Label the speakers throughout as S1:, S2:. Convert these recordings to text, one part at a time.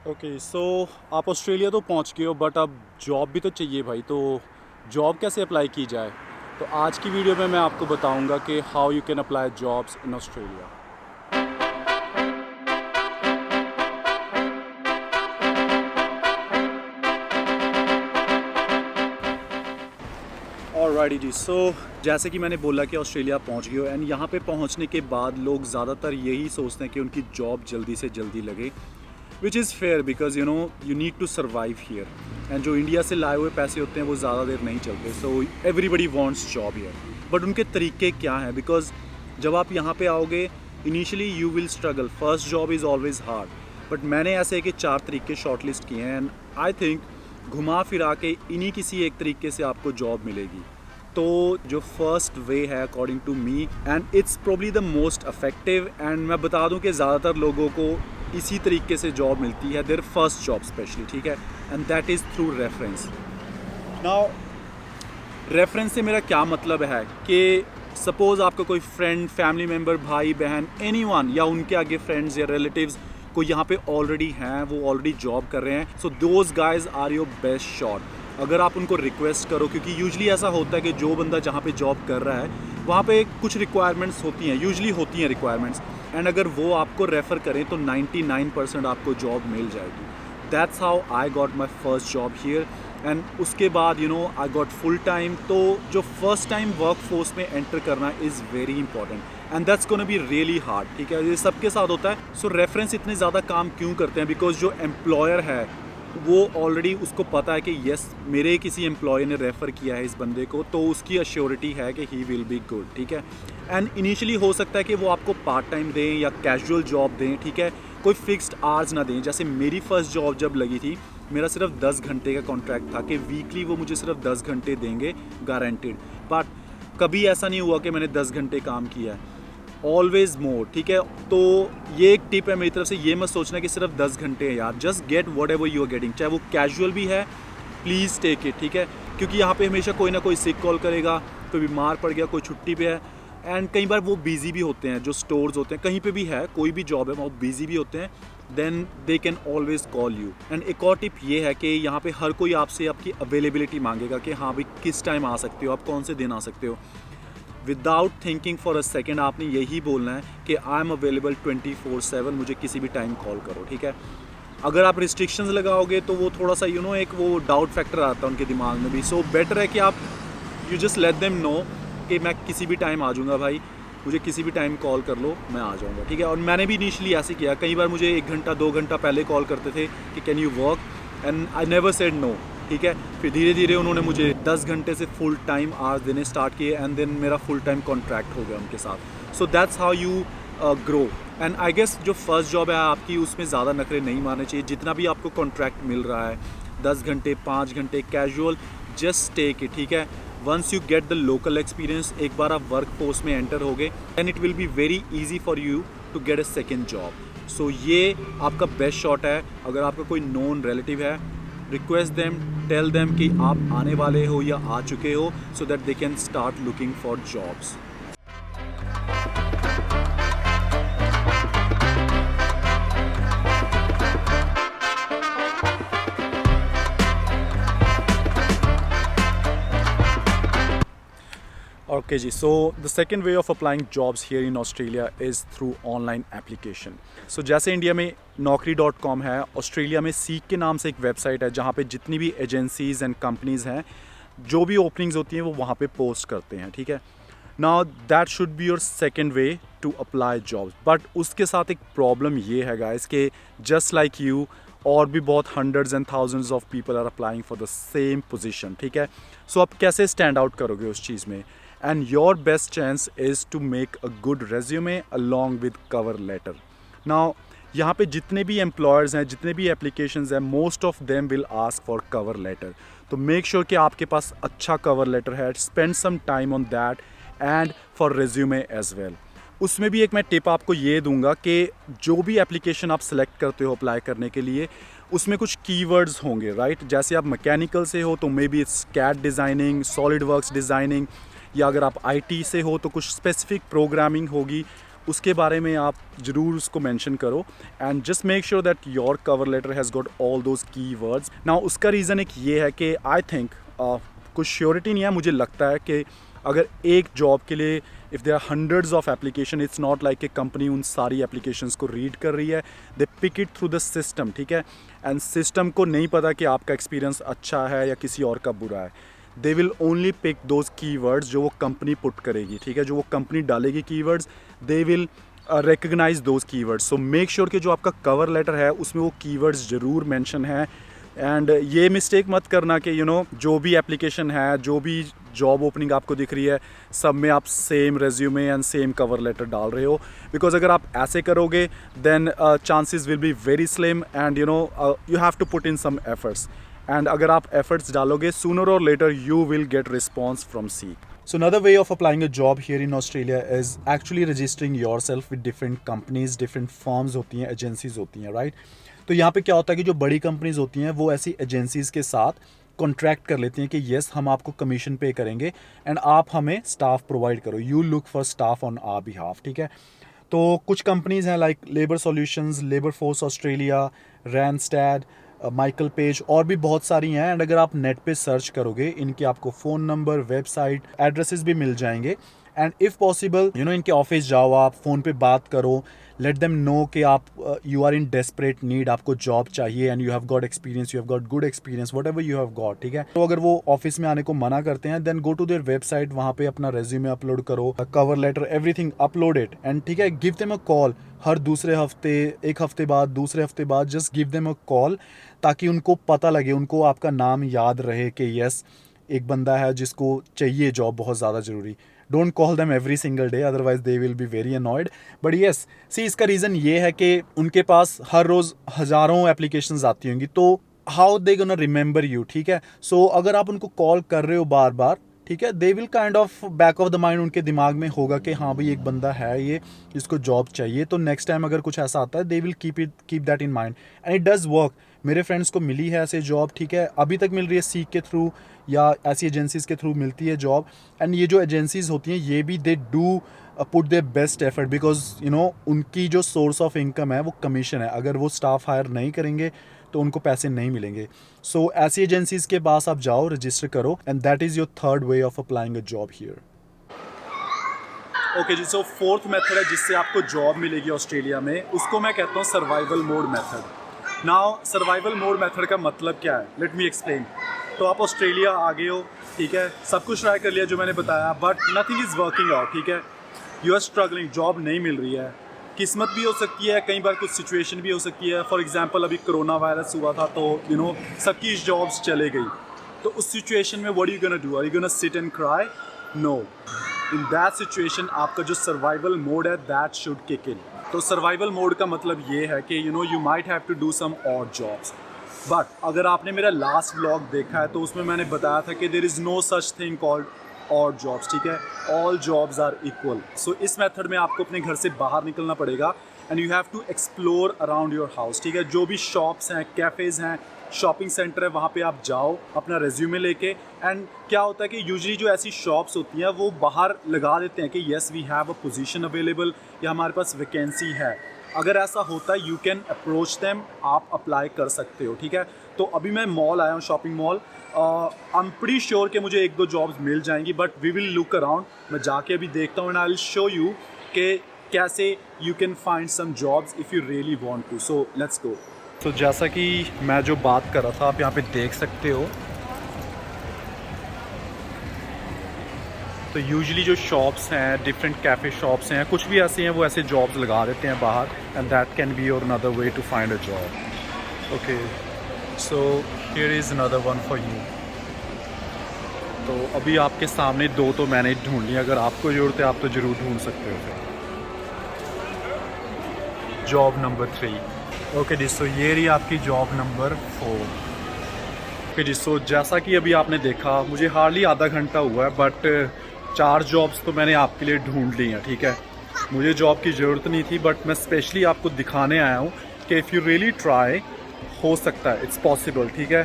S1: Okay so आप Australia तो पहुंच गए हो बट अब जॉब भी तो चाहिए भाई। तो जॉब कैसे अप्लाई की जाए? तो आज की वीडियो में मैं आपको बताऊंगा कि how you can apply jobs in Australia. Alrighty जी, सो जैसे कि मैंने बोला कि ऑस्ट्रेलिया पहुंच गए हो एंड यहाँ पे पहुंचने के बाद लोग ज़्यादातर यही सोचते हैं कि उनकी जॉब जल्दी से जल्दी लगे, which is fair because you need to survive here. And जो इंडिया से लाए हुए पैसे होते हैं वो ज़्यादा देर नहीं चलते, so everybody wants job here. But उनके तरीके क्या हैं? बिकॉज जब आप यहाँ पे आओगे initially you will struggle, first job is always hard. But मैंने ऐसे कि 4 तरीके शॉर्ट लिस्ट किए हैं एंड आई थिंक घुमा फिरा के इन्हीं किसी एक तरीके से आपको जॉब मिलेगी। तो जो फर्स्ट वे है according to me and it's probably the most effective, and मैं बता दूं कि ज़्यादातर लोगों को इसी तरीके से जॉब मिलती है, देयर फर्स्ट जॉब स्पेशली, ठीक है, and that is through reference. Now reference से मेरा क्या मतलब है कि सपोज़ आपका कोई फ्रेंड, फैमिली मेम्बर, भाई बहन, एनीवन या उनके आगे फ्रेंड्स या रिलेटिव्स को यहाँ पे ऑलरेडी हैं, वो ऑलरेडी जॉब कर रहे हैं, so those guys are your best shot. अगर आप उनको रिक्वेस्ट करो, क्योंकि यूजली ऐसा होता है कि जो बंदा जहाँ पे जॉब कर रहा है वहाँ पे कुछ रिक्वायरमेंट्स होती हैं, यूजली होती हैं रिक्वायरमेंट्स, एंड अगर वो आपको रेफ़र करें तो 99% आपको जॉब मिल जाएगी। That's how I got my first job here and उसके बाद आई गॉट फुल टाइम। तो जो फर्स्ट टाइम वर्क फोर्स में एंटर करना is very important and that's gonna be really hard, ठीक है, ये सबके साथ होता है। सो रेफरेंस इतने ज़्यादा काम क्यों करते हैं? बिकॉज जो एम्प्लॉयर है वो ऑलरेडी उसको पता है कि यस मेरे किसी एम्प्लॉय ने रेफ़र किया है इस बंदे को, तो उसकी अश्योरिटी है कि ही विल बी गुड, ठीक है। एंड इनिशियली हो सकता है कि वो आपको पार्ट टाइम दें या कैजुअल जॉब दें, ठीक है, कोई फिक्स्ड आवर्स ना दें। जैसे मेरी फर्स्ट जॉब जब लगी थी मेरा सिर्फ 10 घंटे का कॉन्ट्रैक्ट था कि वीकली वो मुझे सिर्फ 10 घंटे देंगे गारंटेड, बट कभी ऐसा नहीं हुआ कि मैंने 10 घंटे काम किया है, ऑलवेज मोर, ठीक है। तो ये एक टिप है मेरी तरफ से, ये मत सोचना कि सिर्फ 10 घंटे है यार, just get whatever you are getting, चाहे वो कैजुअल भी है, प्लीज़ टेक इट, ठीक है, क्योंकि यहाँ पे हमेशा कोई ना कोई सिक कॉल करेगा, कोई बीमार पड़ गया, कोई छुट्टी पे है, एंड कई बार वो बिजी भी होते हैं, जो स्टोर्स होते हैं, कहीं पे भी है, कोई भी जॉब है वो बिजी भी होते हैं, then they can always call you. And एक और टिप ये है कि यहाँ पे हर कोई आपसे आपकी अवेलेबिलिटी मांगेगा कि हाँ भाई किस टाइम आ सकते हो, आप कौन से दिन आ सकते हो। Without thinking for a second आपने यही बोलना है कि आई एम अवेलेबल 24/7, मुझे किसी भी टाइम कॉल करो, ठीक है। अगर आप रिस्ट्रिक्शंस लगाओगे तो वो थोड़ा सा एक वो डाउट फैक्टर आता है उनके दिमाग में भी। सो बेटर है कि आप you just let them know कि मैं किसी भी टाइम आ जाऊँगा भाई, मुझे किसी भी टाइम कॉल कर लो, मैं आ जाऊँगा, ठीक है। और मैंने भी इनिशियली ऐसे किया, कई बार मुझे 1 घंटा 2 घंटा पहले कॉल करते थे कि can you work, and I never said no, ठीक है। फिर धीरे धीरे उन्होंने मुझे 10 घंटे से फुल टाइम आवर्स देने स्टार्ट किए एंड देन मेरा फुल टाइम कॉन्ट्रैक्ट हो गया उनके साथ। So that's how you grow. And I guess जो फर्स्ट जॉब है आपकी उसमें ज़्यादा नखरे नहीं मारने चाहिए, जितना भी आपको कॉन्ट्रैक्ट मिल रहा है 10 घंटे 5 घंटे कैजुअल, जस्ट टेक इट, ठीक है। Once you get the local experience, एक बार आप वर्क फोर्स में एंटर हो गए and it will be very easy for you to get a second job. So ये आपका बेस्ट शॉट है। अगर आपका कोई नोन रिलेटिव है, रिक्वेस्ट देम, टेल देम कि आप आने वाले हो या आ चुके हो, so that they can start looking for jobs. Okay जी, so the second way of applying jobs here in Australia is through online application. So जैसे इंडिया में naukri.com है, ऑस्ट्रेलिया में सीक के नाम से एक वेबसाइट है जहाँ पे जितनी भी एजेंसीज़ एंड कंपनीज़ हैं, जो भी ओपनिंग्स होती हैं वो वहाँ पे पोस्ट करते हैं, ठीक है। Now that should be your second way to apply jobs, but उसके साथ एक प्रॉब्लम ये है गाइस कि जस्ट लाइक यू और भी बहुत hundreds and thousands of people are applying for the same position, ठीक है। सो आप कैसे स्टैंड आउट करोगे उस चीज़ में? And your best chance is to make a good resume along with cover letter. Now यहाँ पे जितने भी एम्प्लॉयर्स हैं, जितने भी एप्लीकेशंस हैं, most of them will ask for cover letter. तो मेक श्योर कि आपके पास अच्छा कवर लेटर है, spend some time on that and for resume as well. उसमें भी एक मैं टिप आपको ये दूंगा कि जो भी एप्लीकेशन आप सेलेक्ट करते हो अप्लाई करने के लिए, उसमें कुछ कीवर्ड्स होंगे, राइट। जैसे आप मैकेनिकल से हो तो maybe it's CAD designing, solid works designing, या अगर आप आईटी से हो तो कुछ स्पेसिफिक प्रोग्रामिंग होगी, उसके बारे में आप ज़रूर उसको मेंशन करो and just make sure that your cover letter has got all those keywords. Now उसका रीज़न एक ये है कि आई थिंक कुछ श्योरिटी नहीं है, मुझे लगता है कि अगर एक जॉब के लिए if there are hundreds of application, it's not like a company उन सारी एप्लीकेशंस को रीड कर रही है, they pick it through the system, ठीक है। एंड सिस्टम को नहीं पता कि आपका एक्सपीरियंस अच्छा है या किसी और का बुरा है। They will only pick those keywords जो वो कंपनी पुट करेगी, ठीक है, जो वो कंपनी डालेगी keywords, they will recognize those keywords. So make sure कि जो आपका कवर लेटर है उसमें वो कीवर्ड्स ज़रूर मेंशन है। एंड ये मिस्टेक मत करना कि जो भी एप्लीकेशन है, जो भी जॉब ओपनिंग आपको दिख रही है, सब में आप same resume and same cover letter डाल रहे हो, बिकॉज अगर आप ऐसे करोगे then chances will be very slim and you have to put in some efforts. And अगर आप एफर्ट्स डालोगे, सूनर और later you will get response from Seek. So another way of applying a job here in Australia is actually registering yourself with different companies, different firms होती हैं, agencies होती हैं, right? तो यहाँ पे क्या होता है कि जो बड़ी कंपनीज होती हैं वो ऐसी एजेंसीज़ के साथ कॉन्ट्रैक्ट कर लेती हैं कि येस हम आपको कमीशन पे करेंगे एंड आप हमें स्टाफ प्रोवाइड करो, you look for staff on our behalf, ठीक है। तो कुछ कंपनीज हैं like labour solutions, labour force Australia, Randstad, Michael Page और भी बहुत सारी हैं। एंड अगर आप नेट पे सर्च करोगे इनके आपको फ़ोन नंबर, वेबसाइट, एड्रेसेस भी मिल जाएंगे। एंड इफ़ पॉसिबल इनके ऑफिस जाओ, आप फ़ोन पे बात करो, लेट देम नो कि आप you are in desperate need, आपको जॉब चाहिए and you have got experience, you have got good experience, whatever you have got, ठीक है। तो अगर वो ऑफिस में आने को मना करते हैं then go to their website, वहाँ पे अपना रेज्यूमे अपलोड करो, cover letter, everything upload it and ठीक है, गिव देम अ कॉल हर दूसरे हफ्ते, एक हफ्ते बाद, दूसरे हफ्ते बाद, just give them a call ताकि उनको पता लगे, उनको आपका नाम याद रहे कि यस एक बंदा है जिसको चाहिए जॉब बहुत ज़्यादा ज़रूरी। Don't call them every single day, otherwise they will be very annoyed. But yes see, इसका रीज़न ये है कि उनके पास हर रोज़ हज़ारों एप्लीकेशंस आती होंगी, तो how they gonna remember you, ठीक है। सो अगर आप उनको कॉल कर रहे हो बार बार, ठीक है, they will kind of back of the mind, उनके दिमाग में होगा कि हाँ भाई एक बंदा है ये, इसको जॉब चाहिए, तो नेक्स्ट टाइम अगर कुछ ऐसा आता है they will keep that in mind and it does work. मेरे फ्रेंड्स को मिली है ऐसे जॉब, ठीक है, अभी तक मिल रही है सीक के थ्रू या ऐसी एजेंसीज़ के थ्रू मिलती है जॉब। एंड ये जो एजेंसीज़ होती हैं ये भी they do put their best effort, because उनकी जो सोर्स ऑफ इनकम है वो कमीशन है। अगर वो स्टाफ हायर नहीं करेंगे तो उनको पैसे नहीं मिलेंगे। सो ऐसी एजेंसीज़ के पास आप जाओ, रजिस्टर करो and that is your third way of applying a job here. Okay जी, सो फोर्थ मेथड है जिससे आपको जॉब मिलेगी ऑस्ट्रेलिया में, उसको मैं कहता हूँ survival mode method. Now survival mode method का मतलब क्या है, लेट मी एक्सप्लेन। तो आप ऑस्ट्रेलिया आ गए हो, ठीक है, सब कुछ ट्राई कर लिया जो मैंने बताया, but nothing is working out, ठीक है, यू आर स्ट्रगलिंग, जॉब नहीं मिल रही है। किस्मत भी हो सकती है, कई बार कुछ सिचुएशन भी हो सकती है। फॉर एग्जांपल अभी कोरोना वायरस हुआ था तो सबकी जॉब्स चले गई, तो उस सिचुएशन में what are you gonna do, are you gonna sit and cry? No, in that situation आपका जो सर्वाइवल मोड है दैट शुड किक इन। तो सर्वाइवल मोड का मतलब ये है कि you might have to do some odd jobs. But अगर आपने मेरा लास्ट व्लॉग देखा है तो उसमें मैंने बताया था कि there is no such thing called odd jobs, ठीक है, all jobs are equal. So इस मेथड में आपको अपने घर से बाहर निकलना पड़ेगा and you have to explore around your house, ठीक है। जो भी शॉप्स हैं, कैफ़ेज़ हैं, शॉपिंग सेंटर है, वहाँ पे आप जाओ अपना रेज्यूमे लेके। एंड क्या होता है कि यूजुअली जो ऐसी शॉप्स होती हैं वो बाहर लगा देते हैं कि yes we have a position available, या हमारे पास वैकेंसी है। अगर ऐसा होता है यू कैन अप्रोच देम, आप अप्लाई कर सकते हो, ठीक है। तो अभी मैं मॉल आया हूँ, shopping mall, I am pretty sure कि मुझे एक दो जॉब्स मिल जाएंगी, but we will look around. मैं जाके अभी देखता हूँ and I will show you कि कैसे you can find some jobs if you really want to. So let's go. तो जैसा कि मैं जो बात कर रहा था, आप यहाँ पे देख सकते हो, तो यूजुअली जो शॉप्स हैं, डिफरेंट कैफ़े शॉप्स हैं, कुछ भी ऐसे हैं, वो ऐसे जॉब्स लगा देते हैं बाहर and that can be your another way to find a job. Okay, so here is another one for you. तो अभी आपके सामने दो तो मैंने ढूंढ लिया, अगर आपको ज़रूरत है आप तो ज़रूर ढूंढ सकते हो फिर। Job number 3। ओके जी, सो ये रही आपकी जॉब नंबर 4। ओके जी, सो जैसा कि अभी आपने देखा, मुझे हार्डली आधा घंटा हुआ है, बट 4 जॉब्स तो मैंने आपके लिए ढूंढ ली हैं, ठीक है। मुझे जॉब की ज़रूरत नहीं थी, बट मैं स्पेशली आपको दिखाने आया हूँ कि इफ़ यू रियली ट्राई, हो सकता है, इट्स पॉसिबल, ठीक है।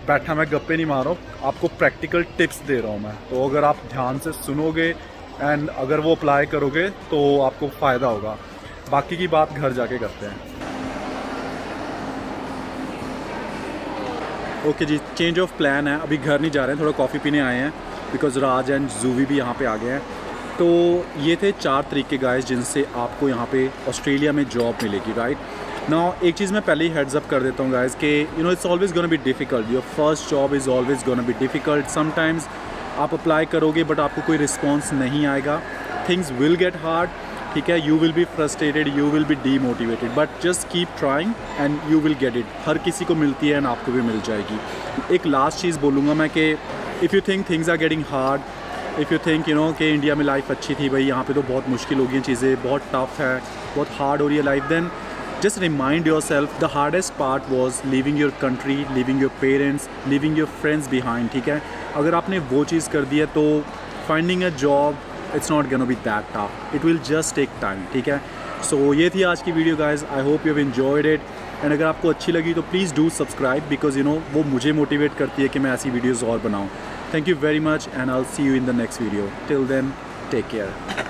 S1: बैठा मैं गप्पे नहीं मार रहा हूँ, आपको प्रैक्टिकल टिप्स दे रहा हूँ मैं। तो अगर आप ध्यान से सुनोगे एंड अगर वो अप्लाई करोगे तो आपको फ़ायदा होगा। बाकी की बात घर जाके करते हैं। ओके जी, चेंज ऑफ प्लान है, अभी घर नहीं जा रहे हैं, थोड़ा कॉफ़ी पीने आए हैं बिकॉज़ राज एंड जूवी भी यहाँ पे आ गए हैं। तो ये थे 4 तरीके गाइस जिनसे आपको यहाँ पे ऑस्ट्रेलिया में जॉब मिलेगी, राइट। नाउ एक चीज़ मैं पहले ही हेड्स अप कर देता हूँ गाइस कि you know it's always gonna be difficult, your first job is always gonna be difficult. Sometimes आप अप्लाई करोगे बट आपको कोई रिस्पॉन्स नहीं आएगा, थिंग्स विल गेट हार्ड, ठीक है, you will be frustrated, you will be demotivated, but just keep trying and you will get it. हर किसी को मिलती है एंड आपको भी मिल जाएगी। एक लास्ट चीज़ बोलूँगा मैं कि if you think things are getting hard, if you think you know कि इंडिया में लाइफ अच्छी थी, भाई यहाँ पे तो बहुत मुश्किल हो गई हैं चीज़ें, बहुत टफ है, बहुत हार्ड हो रही है life, then just remind yourself the hardest part was leaving your country, leaving your parents, leaving your friends behind, ठीक है। अगर आपने वो चीज़ कर दी है तो finding a job it's not gonna be that tough, it will just take time, ठीक है। So ये थी आज की video guys, I hope you've enjoyed it and अगर आपको अच्छी लगी तो please do subscribe because you know वो मुझे मोटिवेट करती है कि मैं ऐसी वीडियोज़ और बनाऊँ। Thank you very much and I'll see you in the next video. Till then, take care.